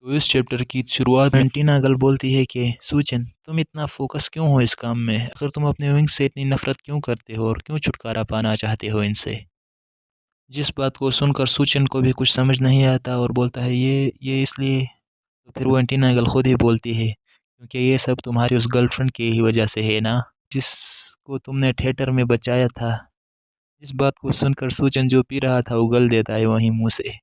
तो इस चैप्टर की शुरुआत में टीना गल बोलती है कि सूचन, तुम इतना फोकस क्यों हो इस काम में? अगर तुम अपने विंग से इतनी नफरत क्यों करते हो और क्यों छुटकारा पाना चाहते हो इनसे? जिस बात को सुनकर सूचन को भी कुछ समझ नहीं आता और बोलता है ये इसलिए। तो फिर वो टीना गल खुद ही बोलती है, क्योंकि ये सब तुम्हारी उस गर्लफ्रेंड की ही वजह से है ना, जिसको तुमने थिएटर में बचाया था। इस बात को सुनकर सूचन जो पी रहा था उगल देता है वहीं मुंह से,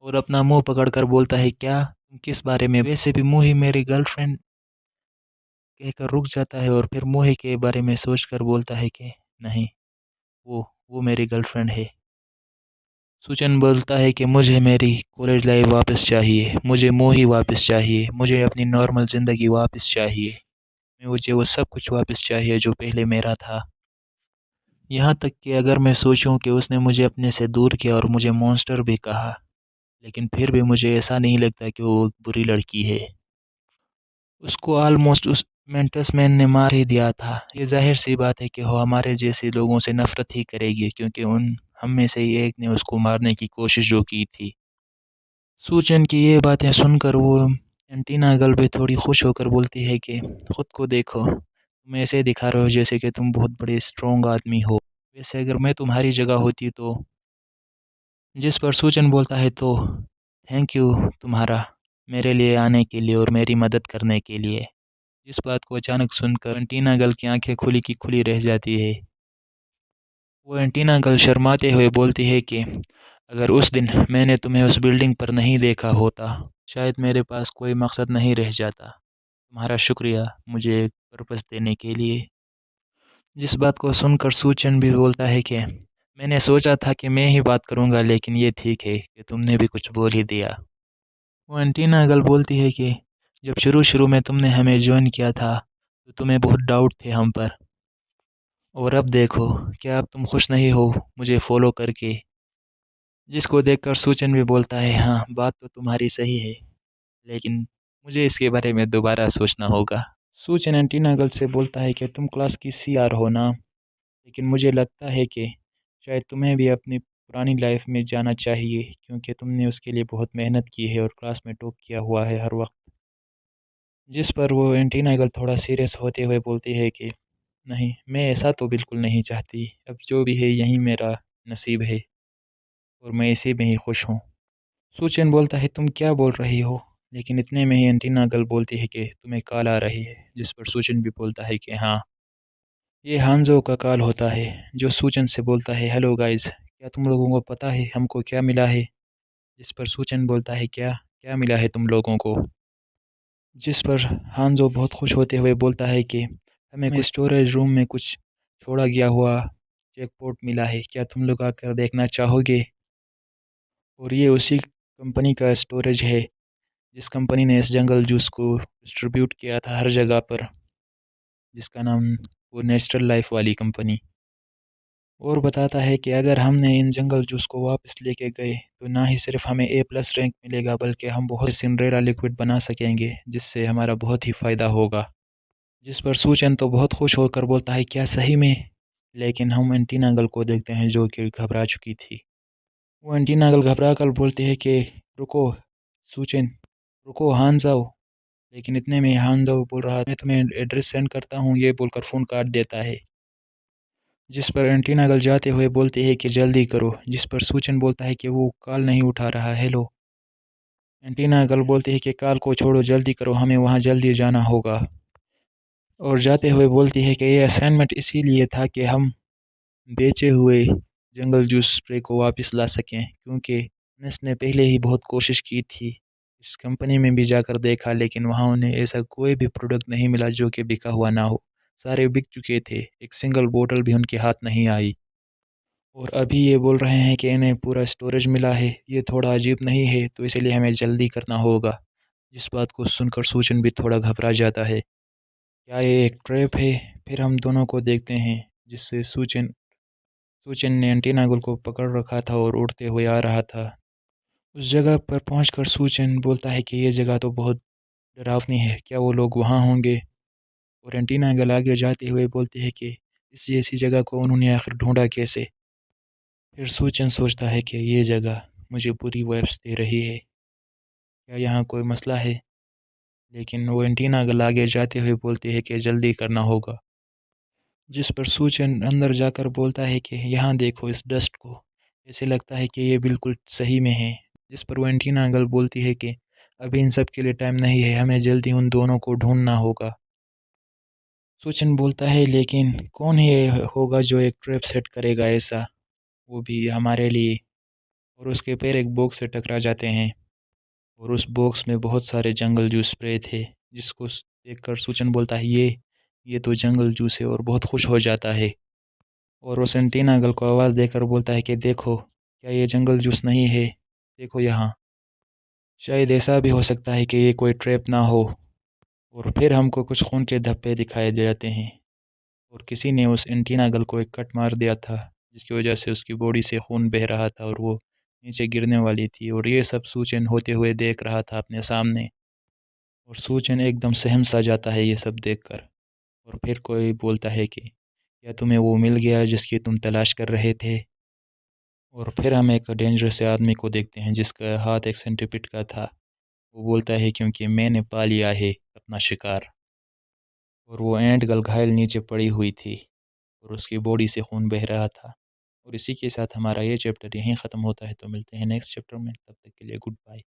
और अपना मुंह पकड़कर बोलता है, क्या तुम किस बारे में? वैसे भी मुंह ही मेरी गर्लफ्रेंड कहकर रुक जाता है और फिर मोहे के बारे में सोचकर बोलता है कि नहीं, वो मेरी गर्लफ्रेंड है। सुचन बोलता है कि मुझे मेरी कॉलेज लाइफ वापस चाहिए, मुझे मोही वापस चाहिए, मुझे अपनी नॉर्मल ज़िंदगी वापस चाहिए, मुझे वो सब कुछ वापस चाहिए जो पहले मेरा था। यहाँ तक कि अगर मैं सोचूं कि उसने मुझे अपने से दूर किया और मुझे मॉन्स्टर भी कहा, लेकिन फिर भी मुझे ऐसा नहीं लगता कि वो एक बुरी लड़की है। उसको ऑलमोस्ट उस मेंटस मैन ने मार ही दिया था। ये ज़ाहिर-सी बात है कि वो हमारे जैसे लोगों से नफ़रत ही करेगी, क्योंकि उन हम में से ही एक ने उसको मारने की कोशिश जो की थी। सूचन की ये बातें सुनकर वो एंटीना गर्ल भी थोड़ी खुश होकर बोलती है कि खुद को देखो, तुम ऐसे दिखा रहे हो जैसे कि तुम बहुत बड़े स्ट्रॉन्ग आदमी हो। वैसे अगर मैं तुम्हारी जगह होती तो। जिस पर सूचन बोलता है, तो थैंक यू तुम्हारा, मेरे लिए आने के लिए और मेरी मदद करने के लिए। इस बात को अचानक सुनकर एंटीना गर्ल की आंखें खुली की खुली रह जाती है। वो एंटीना गर्ल शर्माते हुए बोलती है कि अगर उस दिन मैंने तुम्हें उस बिल्डिंग पर नहीं देखा होता, शायद मेरे पास कोई मकसद नहीं रह जाता। तुम्हारा शुक्रिया मुझे एक पर्पस देने के लिए। जिस बात को सुनकर सूचन भी बोलता है कि मैंने सोचा था कि मैं ही बात करूंगा, लेकिन ये ठीक है कि तुमने भी कुछ बोल ही दिया। वो एंटीना गर्ल बोलती है कि जब शुरू-शुरू में तुमने हमें जॉइन किया था, तो तुम्हें बहुत डाउट थे हम पर, और अब देखो, क्या अब तुम खुश नहीं हो मुझे फ़ॉलो करके? जिसको देखकर सूचन भी बोलता है, हाँ, बात तो तुम्हारी सही है, लेकिन मुझे इसके बारे में दोबारा सोचना होगा। सूचन एंटीना गर्ल से बोलता है कि तुम क्लास की सीआर हो ना, लेकिन मुझे लगता है कि शायद तुम्हें भी अपनी पुरानी लाइफ में जाना चाहिए, क्योंकि तुमने उसके लिए बहुत मेहनत की है और क्लास में टॉप किया हुआ है हर वक्त। जिस पर वो एंटीना गर्ल थोड़ा सीरियस होते हुए बोलती है कि नहीं, मैं ऐसा तो बिल्कुल नहीं चाहती। अब जो भी है यही मेरा नसीब है और मैं इसी में ही खुश हूँ। सूचन बोलता है, तुम क्या बोल रही हो? लेकिन इतने में ही एंटीना गर्ल बोलती है कि तुम्हें कॉल आ रही है। जिस पर सूचन भी बोलता है कि हाँ, ये हांजो का कॉल होता है। जो सूचन से बोलता है, हेलो गाइस, क्या तुम लोगों को पता है हमको क्या मिला है? जिस पर सूचन बोलता है, क्या क्या मिला है तुम लोगों को? जिस पर हांजो बहुत खुश होते हुए बोलता है कि हमें कुछ स्टोरेज रूम में कुछ छोड़ा गया हुआ जैकपॉट मिला है, क्या तुम लोग आकर देखना चाहोगे? और ये उसी कंपनी का स्टोरेज है जिस कंपनी ने इस जंगल जूस को डिस्ट्रीब्यूट किया था हर जगह पर, जिसका नाम वो नेचुरल लाइफ वाली कंपनी। और बताता है कि अगर हमने इन जंगल जूस को वापस लेके गए, तो ना ही सिर्फ हमें ए प्लस रैंक मिलेगा, बल्कि हम बहुत सिंड्रेला लिक्विड बना सकेंगे, जिससे हमारा बहुत ही फ़ायदा होगा। जिस पर सूचन तो बहुत खुश होकर बोलता है, क्या सही में? लेकिन हम एंटीना गर्ल को देखते हैं जो कि घबरा चुकी थी। वो एंटीना गर्ल घबरा कर बोलती है कि रुको सूचन, रुको हान जाओ। लेकिन इतने में हान जाओ बोल रहा, मैं तुम्हें एड्रेस सेंड करता हूँ, ये बोलकर फ़ोन काट देता है। जिस पर एंटीना गर्ल जाते हुए बोलती है कि जल्दी करो। जिस पर सूचन बोलता है कि वो कॉल नहीं उठा रहा। हेलो। एंटीना गर्ल बोलती है कि कॉल को छोड़ो, जल्दी करो, हमें वहाँ जल्दी जाना होगा। और जाते हुए बोलती है कि ये असाइनमेंट इसीलिए था कि हम बेचे हुए जंगल जूस स्प्रे को वापस ला सकें, क्योंकि मिस ने पहले ही बहुत कोशिश की थी। इस कंपनी में भी जाकर देखा, लेकिन वहाँ उन्हें ऐसा कोई भी प्रोडक्ट नहीं मिला जो कि बिका हुआ ना हो। सारे बिक चुके थे, एक सिंगल बोतल भी उनके हाथ नहीं आई। और अभी ये बोल रहे हैं कि इन्हें पूरा स्टोरेज मिला है, ये थोड़ा अजीब नहीं है? तो इसलिए हमें जल्दी करना होगा। जिस बात को सुनकर सूचन भी थोड़ा घबरा जाता है। क्या ये एक ट्रैप है? फिर हम दोनों को देखते हैं, जिससे सूचन सूचन ने एंटीना गुल को पकड़ रखा था और उड़ते हुए आ रहा था। उस जगह पर पहुंचकर सूचन बोलता है कि ये जगह तो बहुत डरावनी है, क्या वो लोग वहाँ होंगे? और एंटीना गुल आगे जाते हुए बोलती है कि इस जैसी जगह को उन्होंने आखिर ढूंढा कैसे? फिर सूचन सोचता है कि ये जगह मुझे बुरी वाइब्स दे रही है। क्या यहाँ कोई मसला है? लेकिन वो एंटीना अगल आगे जाते हुए बोलती है कि जल्दी करना होगा। जिस पर सूचन अंदर जाकर बोलता है कि यहाँ देखो इस डस्ट को, ऐसे लगता है कि ये बिल्कुल सही में है। जिस पर वो एंटीना अंकल बोलती है कि अभी इन सब के लिए टाइम नहीं है, हमें जल्दी उन दोनों को ढूँढना होगा। सूचन बोलता है लेकिन कौन ये होगा जो एक ट्रैप सेट करेगा ऐसा, वो भी हमारे लिए? और उसके पैर एक बॉक्स से टकरा जाते हैं और उस बॉक्स में बहुत सारे जंगल जूस स्प्रे थे, जिसको देखकर सूचन बोलता है ये तो जंगल जूस है और बहुत खुश हो जाता है। और वो सेंटीना अंकल को आवाज़ देकर बोलता है कि देखो, क्या ये जंगल जूस नहीं है? देखो यहाँ। शायद ऐसा भी हो सकता है कि ये कोई ट्रैप ना हो। और फिर हमको कुछ खून के धब्बे दिखाई दे जाते हैं और किसी ने उस एंटीना अंकल को एक कट मार दिया था, जिसकी वजह से उसकी बॉडी से खून बह रहा था और वो नीचे गिरने वाली थी और ये सब सूचन होते हुए देख रहा था अपने सामने। और सूचन एकदम सहम-सा जाता है ये सब देखकर। और फिर कोई बोलता है कि क्या तुम्हें वो मिल गया जिसकी तुम तलाश कर रहे थे? और फिर हम एक डेंजरस से आदमी को देखते हैं जिसका हाथ एक सेंटीपीड का था। वो बोलता है क्योंकि मैंने पा लिया है अपना शिकार। और वो एंट गर्ल घायल नीचे पड़ी हुई थी और उसकी बॉडी से खून बह रहा था। और इसी के साथ हमारा ये चैप्टर यहीं ख़त्म होता है, तो मिलते हैं नेक्स्ट चैप्टर में, तब तक के लिए गुड बाय।